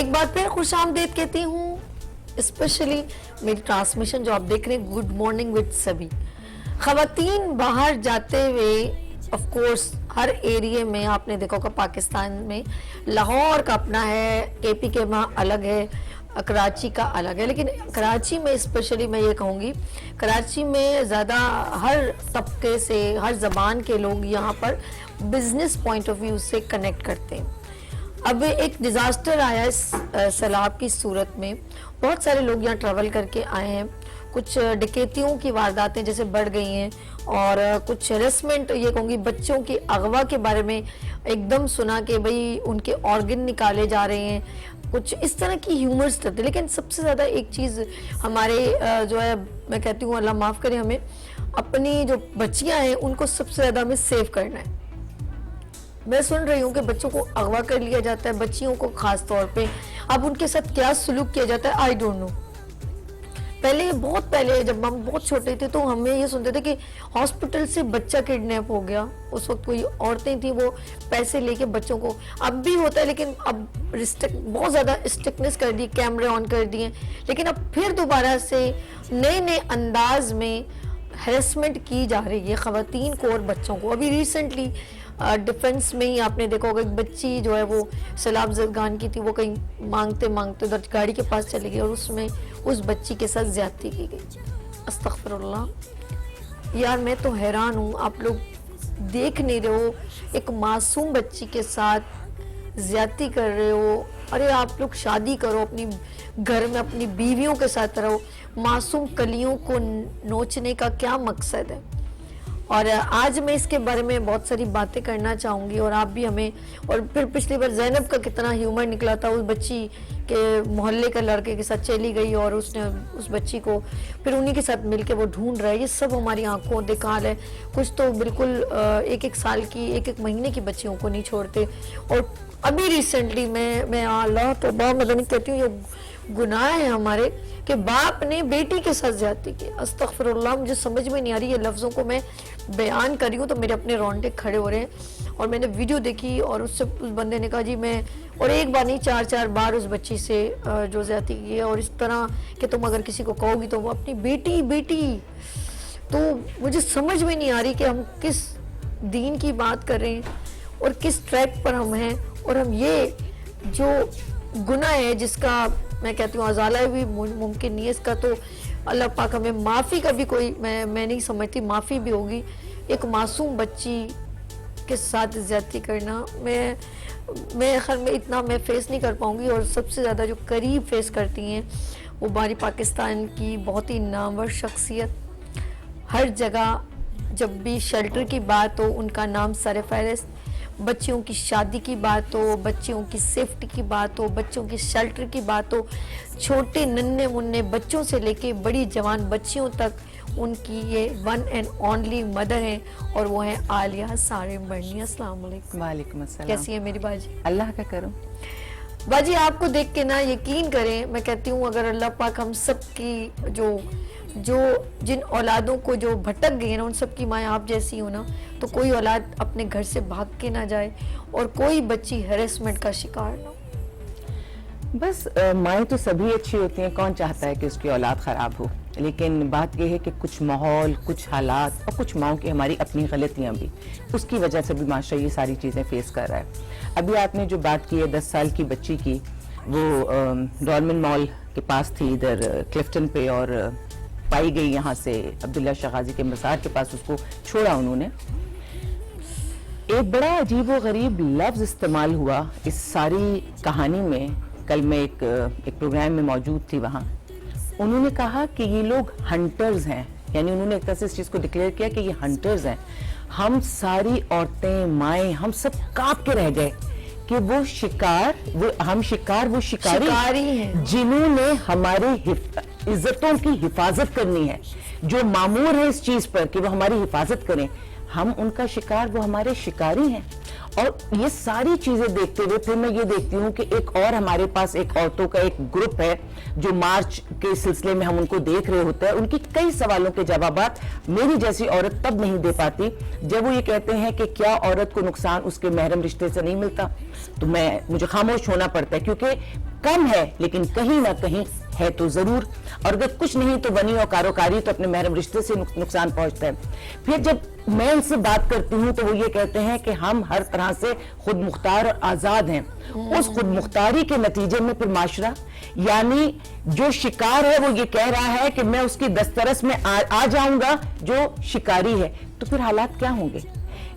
ایک بار پھر خوش آمدید کہتی ہوں اسپیشلی میری ٹرانسمیشن جو آپ دیکھ رہے ہیں گڈ مارننگ وتھ سبھی خواتین باہر جاتے ہوئے آف کورس ہر ایریے میں آپ نے دیکھا ہوگا پاکستان میں لاہور کا اپنا ہے, اے پی کے وہاں الگ ہے, کراچی کا الگ ہے, لیکن کراچی میں اسپیشلی میں یہ کہوں گی کراچی میں زیادہ ہر طبقے سے ہر زبان کے لوگ یہاں پر بزنس پوائنٹ آف ویو سے کنیکٹ کرتے ہیں. اب ایک ڈیزاسٹر آیا ہے سیلاب کی صورت میں, بہت سارے لوگ یہاں ٹریول کر کے آئے ہیں, کچھ ڈکیتیوں کی وارداتیں جیسے بڑھ گئی ہیں اور کچھ ہیرسمنٹ یہ کہوں گی بچوں کی اغوا کے بارے میں ایک دم سنا کہ بھئی ان کے آرگن نکالے جا رہے ہیں, کچھ اس طرح کی ہیومرز کرتے. لیکن سب سے زیادہ ایک چیز ہمارے جو ہے میں کہتی ہوں اللہ معاف کرے, ہمیں اپنی جو بچیاں ہیں ان کو سب سے زیادہ ہمیں سیو کرنا ہے. میں سن رہی ہوں کہ بچوں کو اغوا کر لیا جاتا ہے, بچیوں کو خاص طور پہ. اب ان کے ساتھ کیا سلوک کیا جاتا ہے آئی ڈونٹ نو. بہت پہلے جب ہم بہت چھوٹے تھے تو ہمیں یہ سنتے تھے کہ ہاسپٹل سے بچہ کڈنیپ ہو گیا. اس وقت کوئی عورتیں تھیں وہ پیسے لے کے بچوں کو, اب بھی ہوتا ہے لیکن اب بہت زیادہ اسٹرکٹنس کر دی, کیمرے آن کر دیے, لیکن اب پھر دوبارہ سے نئے انداز میں ہیرسمنٹ کی جا رہی ہے خواتین کو اور بچوں کو. ابھی ریسنٹلی ڈیفنس میں ہی آپ نے دیکھا ہوگا ایک بچی جو ہے وہ سیلاب زدگان کی تھی, وہ کہیں مانگتے ادھر گاڑی کے پاس چلی گئی اور اس میں اس بچی کے ساتھ زیادتی کی گئی. استغفر اللہ. یار میں تو حیران ہوں, آپ لوگ دیکھ نہیں رہے ہو ایک معصوم بچی کے ساتھ زیادتی کر رہے ہو. ارے آپ لوگ شادی کرو, اپنی گھر میں اپنی بیویوں کے ساتھ رہو. معصوم کلیوں کو نوچنے کا کیا مقصد ہے؟ اور آج میں اس کے بارے میں بہت ساری باتیں کرنا چاہوں گی اور آپ بھی ہمیں. اور پھر پچھلی بار زینب کا کتنا ہیومر نکلا تھا, اس بچی کے محلے کا لڑکے کے ساتھ چلی گئی اور اس نے اس بچی کو پھر انہی کے ساتھ مل کے وہ ڈھونڈ رہا ہے. یہ سب ہماری آنکھوں دیکھا حال ہے. کچھ تو بالکل ایک سال کی ایک مہینے کی بچیوں کو نہیں چھوڑتے. اور ابھی ریسنٹلی میں اللہ توبہ مدنی کہتی ہوں یہ گناہ ہے ہمارے کہ باپ نے بیٹی کے ساتھ زیادتی کی. استغفر اللہ. مجھے سمجھ میں نہیں آ رہی یہ لفظوں کو میں بیان کر رہی ہوں تو میرے اپنے رونڈے کھڑے ہو رہے ہیں. اور میں نے ویڈیو دیکھی اور اس بندے نے کہا جی میں, اور ایک بار نہیں 4 بار اس بچی سے جو زیادتی کی ہے, اور اس طرح کہ تم اگر کسی کو کہو گی تو وہ اپنی بیٹی. تو مجھے سمجھ میں نہیں آ رہی کہ ہم کس دین کی بات کر رہے ہیں اور کس ٹریک پر ہم ہیں. اور ہم یہ جو گناہ ہے جس کا میں کہتی ہوں ازالہ بھی ممکن نہیں ہے, اس کا تو اللہ پاک ہمیں معافی کا بھی کوئی میں نہیں سمجھتی معافی بھی ہوگی. ایک معصوم بچی کے ساتھ زیادتی کرنا میں خیال میں اتنا میں فیس نہیں کر پاؤں گی. اور سب سے زیادہ جو قریب فیس کرتی ہیں وہ ہماری پاکستان کی بہت ہی نامور شخصیت. ہر جگہ جب بھی شیلٹر کی بات ہو ان کا نام سر فہرست, بچیوں کی شادی کی بات ہو, بچیوں کی سیفٹی کی بات ہو, بچوں کی شیلٹر کی بات ہو, چھوٹے ننھے منھے بچوں سے لے کے بڑی جوان بچیوں تک ان کی یہ ون اینڈ اونلی مدر ہیں اور وہ ہیں عالیہ سارم برنی. السلام علیکم. وعلیکم السلام. کیسی ہے میری باجی؟ اللہ کا کرم. باجی آپ کو دیکھ کے نا یقین کریں, میں کہتی ہوں اگر اللہ پاک ہم سب کی جو جن اولادوں کو جو بھٹک گئی ہیں نا ان سب کی مائیں آپ جیسی ہو نا, تو کوئی اولاد اپنے گھر سے بھاگ کے نہ جائے اور کوئی بچی ہیرسمنٹ کا شکار نہ ہو. بس مائیں تو سبھی اچھی ہوتی ہیں, کون چاہتا ہے کہ اس کی اولاد خراب ہو, لیکن بات یہ ہے کہ کچھ ماحول, کچھ حالات اور کچھ ماؤں کی ہماری اپنی غلطیاں بھی, اس کی وجہ سے بھی معاشرہ یہ ساری چیزیں فیس کر رہا ہے. ابھی آپ نے جو بات کی ہے 10 سال کی بچی کی, وہ ڈولمن مال کے پاس تھی ادھر کلفٹن پہ, اور پائی گئی یہاں سے عبداللہ شاہ غازی کے مزار کے پاس, اس کو چھوڑا انہوں نے. ایک بڑا عجیب و غریب لفظ استعمال ہوا اس ساری کہانی میں. کل میں ایک پروگرام میں موجود تھی, وہاں انہوں نے کہا کہ یہ لوگ ہنٹرز ہیں, یعنی انہوں نے ایک طرح سے اس چیز کو ڈکلیئر کیا کہ یہ ہنٹرز ہیں. ہم ساری عورتیں, مائیں, ہم سب کانپ کے رہ گئے کہ وہ شکار, ہم شکار, وہ شکاری ہیں جنہوں نے ہماری عزتوں کی حفاظت کرنی ہے, جو مامور ہے اس چیز پر کہ وہ ہماری حفاظت کریں. ہم ان کا شکار, وہ ہمارے شکاری ہیں. اور یہ ساری چیزیں دیکھتے ہوئے پھر میں یہ دیکھتی ہوں کہ ایک اور ہمارے پاس ایک عورتوں کا ایک گروپ ہے جو مارچ کے سلسلے میں ہم ان کو دیکھ رہے ہوتے ہیں. ان کی کئی سوالوں کے جوابات میری جیسی عورت تب نہیں دے پاتی جب وہ یہ کہتے ہیں کہ کیا عورت کو نقصان اس کے محرم رشتے سے نہیں ملتا. تو مجھے خاموش ہونا پڑتا ہے کیونکہ کم ہے لیکن کہیں نہ کہیں ہے تو ضرور, اور اگر کچھ نہیں تو ونی اور کاروکاری تو اپنے محرم رشتے سے نقصان پہنچتا ہے. پھر جب میں ان سے بات کرتی ہوں تو وہ یہ کہتے ہیں کہ ہم ہر طرح سے خود مختار اور آزاد ہیں. اس خود مختاری کے نتیجے میں پھر معاشرہ یعنی جو شکار ہے وہ یہ کہہ رہا ہے کہ میں اس کی دسترس میں آ جاؤں گا جو شکاری ہے, تو پھر حالات کیا ہوں گے؟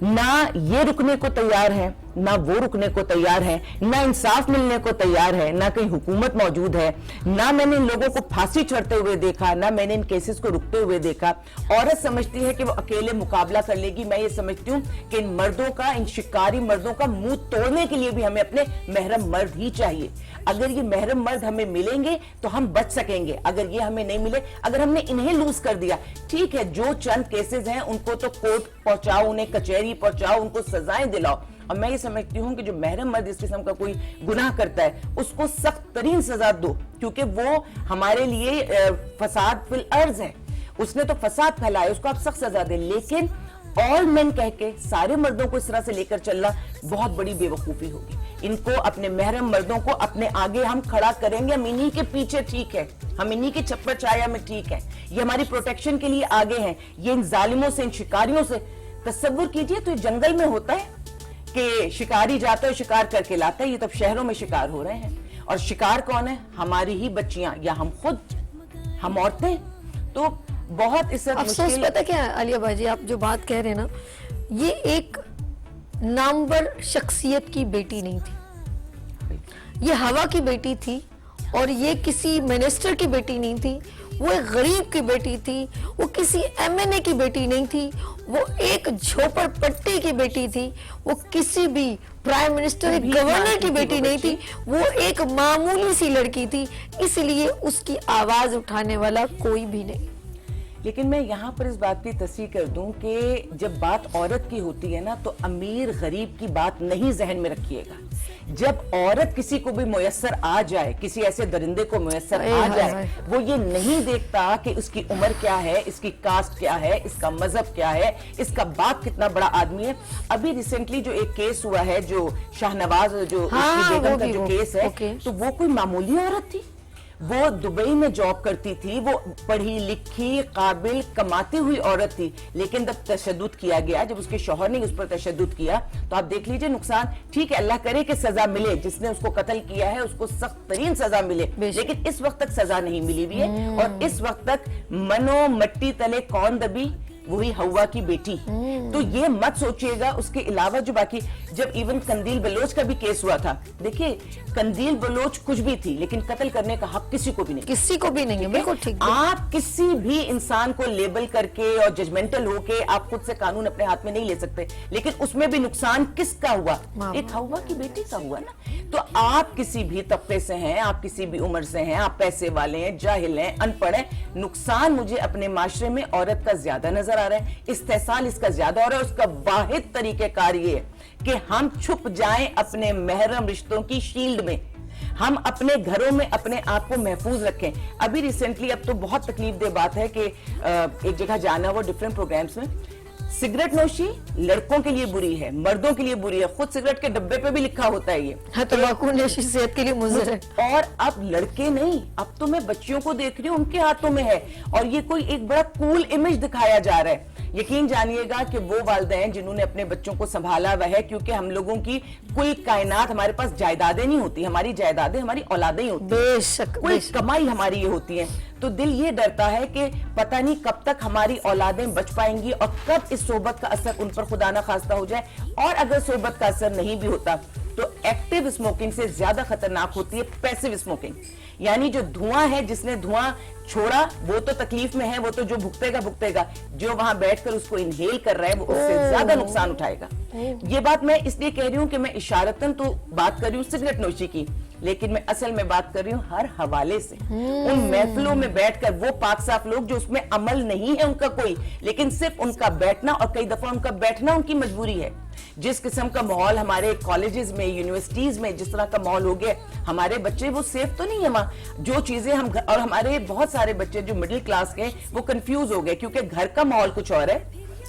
نہ یہ رکنے کو تیار ہے, نہ وہ رکنے کو تیار ہے, نہ انصاف ملنے کو تیار ہے, نہ کہیں حکومت موجود ہے, نہ میں نے ان لوگوں کو پھانسی چڑھتے ہوئے دیکھا, نہ میں نے ان کیسز کو رکتے ہوئے دیکھا. عورت سمجھتی ہے کہ وہ اکیلے مقابلہ کر لے گی. میں یہ سمجھتی ہوں کہ ان مردوں کا, ان شکاری مردوں کا منہ توڑنے کے لیے بھی ہمیں اپنے محرم مرد ہی چاہیے. اگر یہ محرم مرد ہمیں ملیں گے تو ہم بچ سکیں گے. اگر یہ ہمیں نہیں ملے, اگر ہم نے انہیں لوز کر دیا, ٹھیک ہے جو چند کیسز ہیں ان کو تو کورٹ پہنچاؤ, انہیں کچہری پہنچاؤ, ان کو سزائیں دلاؤ. اور میں یہ سمجھتی ہوں کہ جو محرم مرد اس قسم کا کوئی گناہ کرتا ہے اس کو سخت ترین سزا دو, کیونکہ وہ ہمارے لیے فساد فی الارض ہے. اس نے تو فساد پھیلایا, اس کو آپ سخت سزا دیں. لیکن آل مین کہہ کے سارے مردوں کو اس طرح سے لے کر چلنا بہت بڑی بے وقوفی ہوگی. ان کو اپنے محرم مردوں کو اپنے آگے ہم کھڑا کریں گے, ہم انہی کے پیچھے ٹھیک ہے, ہم انہی کی چھپر چھایا میں ٹھیک ہے, یہ ہماری پروٹیکشن کے لیے آگے ہیں. یہ ان ظالموں سے, ان شکاریوں سے تصور کیجئے تو یہ جنگل میں ہوتا ہے کہ شکاری جاتا ہے شکار کر کے لاتا ہے, یہ تو شہروں میں شکار ہو رہے ہیں. اور شکار کون ہے؟ ہماری ہی بچیاں یا ہم خود, ہم عورتیں. تو بہت اس وقت افسوس پتہ کیا ہے عالیہ باجی, آپ جو بات کہہ رہے ہیں نا, یہ ایک نامور شخصیت کی بیٹی نہیں تھی, یہ ہوا کی بیٹی تھی, اور یہ کسی منسٹر کی بیٹی نہیں تھی, وہ ایک غریب کی بیٹی تھی, وہ کسی MNA کی بیٹی نہیں تھی, وہ ایک جھوپڑ پٹی کی بیٹی تھی, وہ کسی بھی پرائم منسٹر, ایک گورنر کی بیٹی نہیں تھی, وہ ایک معمولی سی لڑکی تھی. اس لیے اس کی آواز اٹھانے والا کوئی بھی نہیں. لیکن میں یہاں پر اس بات کی تصحیح کر دوں کہ جب بات عورت کی ہوتی ہے نا تو امیر غریب کی بات نہیں ذہن میں رکھیے گا. جب عورت کسی کو بھی میسر آ جائے, کسی ایسے درندے کو میسر آ جائے, وہ یہ نہیں دیکھتا کہ اس کی عمر کیا ہے, اس کی کاسٹ کیا ہے, اس کا مذہب کیا ہے, اس کا باپ کتنا بڑا آدمی ہے. ابھی ریسنٹلی جو ایک کیس ہوا ہے, جو شاہنواز جو بیگم کا جو کیس ہے, تو وہ کوئی معمولی عورت تھی, وہ دبئی میں جاب کرتی تھی, وہ پڑھی لکھی قابل کماتی ہوئی عورت تھی. لیکن جب تشدد کیا گیا, جب اس کے شوہر نے اس پر تشدد کیا, تو آپ دیکھ لیجئے نقصان. ٹھیک ہے, اللہ کرے کہ سزا ملے, جس نے اس کو قتل کیا ہے اس کو سخت ترین سزا ملے, لیکن اس وقت تک سزا نہیں ملی ہوئی ہے. اور اس وقت تک منو مٹی تلے کون دبی, وہی ہوا کی بیٹی. تو یہ مت سوچئے گا. اس کے علاوہ جو باقی, جب ایون قندیل بلوچ کا بھی کیس ہوا تھا, دیکھیے قندیل بلوچ کچھ بھی تھی لیکن قتل کرنے کا حق کسی کو بھی نہیں, کسی کو بھی نہیں ہے. بالکل ٹھیک. آپ کسی بھی انسان کو لیبل کر کے اور ججمنٹل ہو کے آپ خود سے قانون اپنے ہاتھ میں نہیں لے سکتے, لیکن اس میں بھی نقصان کس کا ہوا؟ ایک ہوا کی بیٹی کا ہوا نا. تو آپ کسی بھی طبقے سے ہیں, آپ کسی بھی عمر سے ہیں, آپ پیسے والے ہیں, جاہل ہیں, ان پڑھ ہیں, نقصان مجھے اپنے معاشرے میں عورت کا زیادہ نظر آ رہا ہے, استحصال اس کا زیادہ ہو رہا ہے. اس کا واحد طریقہ کار یہ ہے کہ ہم چھپ جائیں اپنے محرم رشتوں کی شیلڈ میں, ہم اپنے گھروں میں اپنے آپ کو محفوظ رکھیں. ابھی ریسنٹلی, اب تو بہت تکلیف دہ بات ہے کہ ایک جگہ جانا ہوا ڈیفرنٹ پروگرامز میں, سگریٹ نوشی لڑکوں کے لیے بری ہے, مردوں کے لیے بری ہے. خود سگریٹ کے ڈبے پہ بھی لکھا ہوتا ہے یہ تمباکو نوشی صحت کے لیے مضر ہے. اور اب لڑکے نہیں, اب تو میں بچیوں کو دیکھ رہی ہوں, ان کے ہاتھوں میں ہے, اور یہ کوئی ایک بڑا کول امیج دکھایا جا رہا ہے. یقین جانیے گا کہ وہ والدین جنہوں نے اپنے بچوں کو سنبھالا وہ ہے, کیونکہ ہم لوگوں کی کل کائنات, ہمارے پاس جائیدادیں نہیں ہوتی, ہماری جائیدادیں ہماری اولادیں ہی ہوتی, بے شک, کوئی کمائی ہماری یہ ہوتی ہے. تو دل یہ ڈرتا ہے کہ پتہ نہیں کب تک ہماری اولادیں بچ پائیں گی, اور کب اس صحبت کا اثر ان پر خدا نہ خواستہ ہو جائے. اور اگر صحبت کا اثر نہیں بھی ہوتا تو ایکٹیو اسموکنگ سے زیادہ خطرناک ہوتی ہے پیسیو اسموکنگ. یعنی جو دھواں ہے, جس نے دھواں چھوڑا وہ تو تکلیف میں ہے, وہ تو جو بھگتے گا, جو وہاں بیٹھ کر اس کو انہیل کر رہا ہے وہ اس سے زیادہ نقصان اٹھائے گا. یہ بات میں اس لیے کہہ رہی ہوں کہ میں اشارتاً تو بات کر رہی ہوں سگریٹ نوشی کی, لیکن میں اصل میں بات کر رہی ہوں ہر حوالے سے ان محفلوں میں بیٹھ کر وہ پاک صاف لوگ جو اس میں عمل نہیں ہے ان کا کوئی، لیکن صرف ان کا بیٹھنا اور کئی دفعہ ان کا بیٹھنا ان کی مجبوری ہے. جس قسم کا ماحول ہمارے کالجز میں یونیورسٹیز میں جس طرح کا ماحول ہو گیا، ہمارے بچے وہ سیف تو نہیں ہے وہاں. جو چیزیں ہم اور ہمارے بہت سارے بچے جو مڈل کلاس کے وہ کنفیوز ہو گئے کیونکہ گھر کا ماحول کچھ اور ہے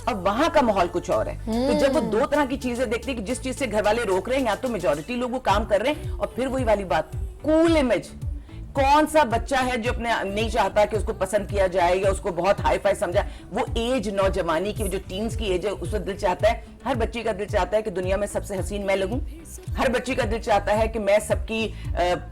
اور وہاں کا ماحول کچھ اور ہے. تو جب وہ دو طرح کی چیزیں دیکھتے ہیں کہ جس چیز سے گھر والے روک رہے ہیں، یا تو میجورٹی لوگ وہ کام کر رہے ہیں، اور پھر وہی والی بات کول امیج. کون سا بچہ ہے جو اپنے نہیں چاہتا کہ اس کو پسند کیا جائے یا اس کو بہت ہائی فائی سمجھا؟ وہ ایج نوجوانی کی جو ٹینز کی ایج ہے اس کا دل چاہتا ہے، ہر بچی کا دل چاہتا ہے کہ دنیا میں سب سے حسین میں لگوں. ہر بچی کا دل چاہتا ہے کہ میں سب کی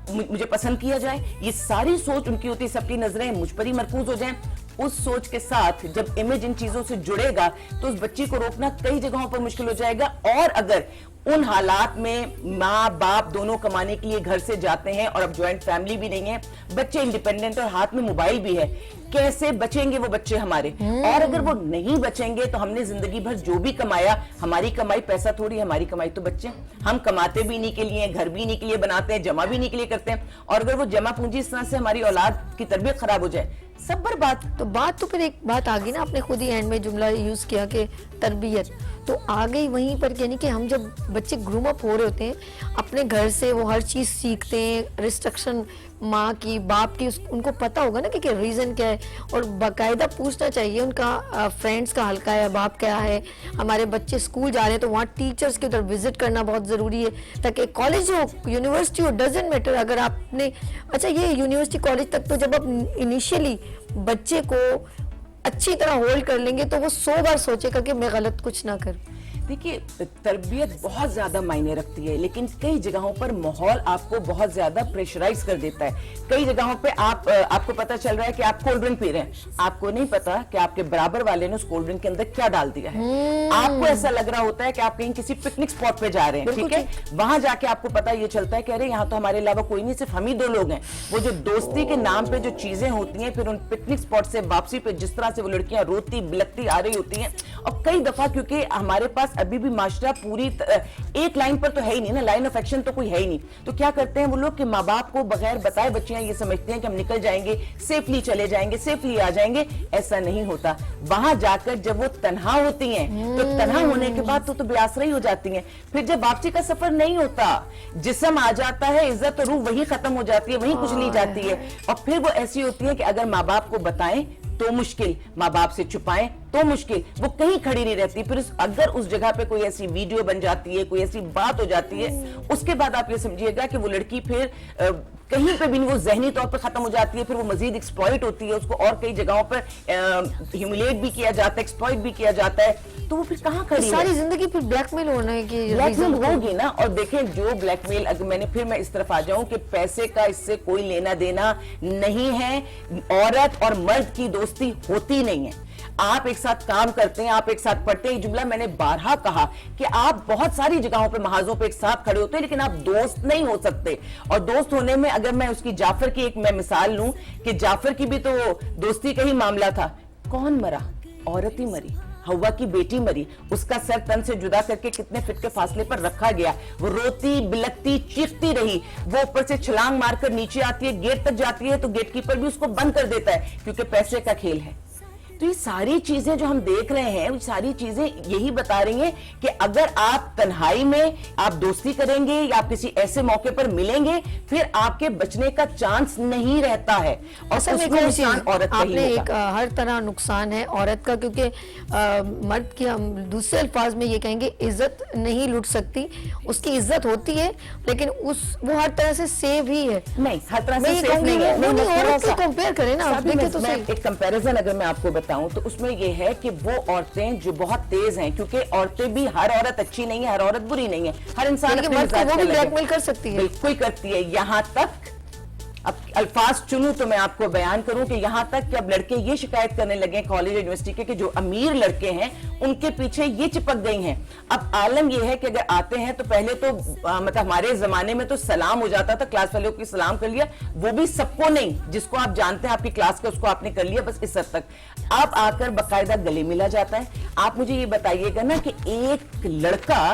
مجھے پسند کیا جائے. یہ ساری سوچ ان کی ہوتی ہے، سب کی نظریں مجھ پر ہی مرکوز ہو جائیں. اس سوچ کے ساتھ جب امیج ان چیزوں سے جڑے گا تو اس بچی کو روکنا کئی جگہوں پر مشکل ہو جائے گا. اور اگر ان حالات میں ماں باپ دونوں کمانے کے لیے گھر سے جاتے ہیں اور اب جوائنٹ فیملی بھی نہیں ہے، بچے انڈیپینڈنٹ اور ہاتھ میں موبائل بھی ہے، کیسے بچیں گے وہ بچے ہمارے؟ اور اگر وہ نہیں بچیں گے تو ہم نے زندگی بھر جو بھی کمایا، ہماری کمائی پیسہ تھوڑی، ہماری کمائی تو بچے. ہم کماتے بھی نہیں کے لیے، گھر بھی نہیں کے لیے بناتے ہیں، جمع بھی نہیں کے لیے کرتے ہیں. اور اگر وہ جمع پونجی اس طرح سے ہماری اولاد کی تربیت خراب ہو جائے، سب برباد. تو بات تو پھر ایک بات آ گئی نا، آپ نے خود ہی اینڈ میں جملہ یوز کیا کہ تربیت تو آ گئی وہیں پر. یعنی کہ ہم جب بچے گروم اپ ہو رہے ہوتے ہیں اپنے گھر سے، وہ ہر چیز سیکھتے ہیں، ریسٹرکشن ماں کی باپ کی، ان کو پتا ہوگا نا کہ ریزن کیا ہے، اور باقاعدہ پوچھنا چاہیے ان کا فرینڈس کا حلقہ ہے، باپ کیا ہے. ہمارے بچے اسکول جا رہے ہیں تو وہاں ٹیچرز کے ادھر وزٹ کرنا بہت ضروری ہے، تاکہ college who university who doesn't matter. اگر آپ نے اچھا یہ یونیورسٹی کالج تک تو جب آپ انیشیلی بچے کو اچھی طرح ہولڈ کر لیں گے تو وہ 100 بار سوچے گا کہ میں غلط کچھ نہ کروں. دیکھیے تربیت بہت زیادہ معنی رکھتی ہے، لیکن کئی جگہوں پر ماحول آپ کو بہت زیادہ پریشرائز کر دیتا ہے. کئی جگہوں پہ آپ کو پتا چل رہا ہے کہ آپ کولڈ ڈرنک پی رہے ہیں، آپ کو نہیں پتا کہ آپ کے برابر والے نے اس کولڈ ڈرنک کے اندر کیا ڈال دیا ہے. آپ کو ایسا لگ رہا ہوتا ہے کہ آپ کہیں کسی پکنک اسپاٹ پہ جا رہے ہیں، ٹھیک ہے، وہاں جا کے آپ کو پتا یہ چلتا ہے کہ ارے یہاں تو ہمارے علاوہ کوئی نہیں، صرف ہم ہی 2 لوگ ہیں. وہ جو دوستی کے نام پہ جو چیزیں ہوتی ہیں، پھر ان پکنک اسپاٹ سے واپسی پہ جس طرح سے وہ لڑکیاں روتی بلکتی آ رہی ہوتی ہیں. اور کئی دفعہ کیونکہ ہمارے پاس ابھی بھی معاشرہ پوری ایک لائن پر تو ہے ہی نہیں نا، لائن آف ایکشن تو کوئی ہے ہی نہیں. تو کیا کرتے ہیں وہ لوگ کہ ماں باپ کو بغیر بتائے بچیاں یہ سمجھتے ہیں کہ ہم نکل جائیں گے، سیفلی چلے جائیں گے، سیفلی آ جائیں گے. ایسا نہیں ہوتا. وہاں جا کر جب وہ تنہا ہوتی ہیں تو تنہا ہونے کے بعد تو بے آسرا ہی ہو جاتی ہیں. پھر جب واپسی کا سفر نہیں ہوتا، جسم آ جاتا ہے، عزت اور روح وہی ختم ہو جاتی ہے، وہیں کچلی جاتی ہے. اور پھر وہ ایسی ہوتی ہیں کہ اگر ماں باپ کو بتائیں تو مشکل، ماں باپ سے چھپائیں تو مشکل، وہ کہیں کھڑی نہیں رہتی. پھر اگر اس جگہ پہ کوئی ایسی ویڈیو بن جاتی ہے، کوئی ایسی بات ہو جاتی ہے، اس کے بعد آپ یہ سمجھیے گا کہ وہ لڑکی پھر کہیں پہ بھی وہ ذہنی طور پر ختم ہو جاتی ہے. پھر وہ مزید ایکسپلائٹ ہوتی ہے، اس کو اور کئی جگہوں پر ہیوملیٹ بھی کیا جاتا ہے، ایکسپلائٹ بھی کیا جاتا ہے. تو وہ پھر کہاں کھڑی ہے؟ ساری زندگی پھر بلیک میل ہونا ہے کہ بلیک میل ہوگی نا. اور دیکھیں جو بلیک میل، اگر میں اس طرف آ جاؤں کہ پیسے کا اس سے کوئی لینا دینا نہیں ہے. عورت اور مرد کی دوستی ہوتی نہیں ہے. آپ ایک ساتھ کام کرتے ہیں، آپ ایک ساتھ پڑھتے ہیں. یہ جملہ میں نے بارہا کہا کہ آپ بہت ساری جگہوں پہ محاذوں پہ ایک ساتھ کھڑے ہوتے ہیں، لیکن آپ دوست نہیں ہو سکتے. اور دوست ہونے میں اگر میں اس کی جعفر کی ایک میں مثال لوں کہ جعفر کی بھی تو دوستی کا ہی معاملہ تھا. کون مرا؟ عورت ہی مری. ہوا کی بیٹی مری، اس کا سر تن سے جدا کر کے کتنے فٹ کے فاصلے پر رکھا گیا. وہ روتی بلکتی چیختی رہی. وہ اوپر سے چھلانگ مار کر نیچے آتی ہے، گیٹ تک جاتی ہے تو گیٹ کیپر بھی اس کو بند کر دیتا ہے کیونکہ پیسے کا کھیل ہے. تو یہ ساری چیزیں جو ہم دیکھ رہے ہیں، وہ ساری چیزیں یہی بتا رہی ہیں کہ اگر آپ تنہائی میں آپ دوستی کریں گے یا آپ کسی ایسے موقع پر ملیں گے، پھر آپ کے بچنے کا چانس نہیں رہتا ہے. اور اس میں نقصان عورت کا ہی ہوگا. ہر طرح نقصان ہے عورت کا، کیونکہ مرد کی ہم دوسرے الفاظ میں یہ کہیں گے عزت نہیں لٹ سکتی. اس کی عزت ہوتی ہے لیکن وہ ہر طرح سے سیو ہی ہے. نہیں، ہر طرح سے سیو نہیں ہے. کمپیئر کریں نا، ایک کمپیریزن اگر میں آپ کو بتاؤں تو اس میں یہ ہے کہ وہ عورتیں جو بہت تیز ہیں، کیونکہ عورتیں بھی ہر عورت اچھی نہیں ہے، ہر عورت بری نہیں ہے، ہر انسان اپنے مزاج کا بلیک میل کر سکتی ہے. بالکل کرتی ہے. یہاں تک اب الفاظ چنوں تو میں آپ کو بیان کروں کہ یہاں تک کہ اب لڑکے یہ شکایت کرنے لگے کالج یونیورسٹی کے کہ جو امیر لڑکے ہیں ان کے پیچھے یہ چپک گئی ہیں. اب عالم یہ ہے کہ اگر آتے ہیں تو پہلے تو مطلب ہمارے زمانے میں تو سلام ہو جاتا تھا، کلاس والوں کی سلام کر لیا، وہ بھی سب کو نہیں، جس کو آپ جانتے ہیں آپ کی کلاس کا اس کو آپ نے کر لیا، بس اس حد تک. اب آ کر باقاعدہ گلے ملا جاتا ہے. آپ مجھے یہ بتائیے گا نا کہ ایک لڑکا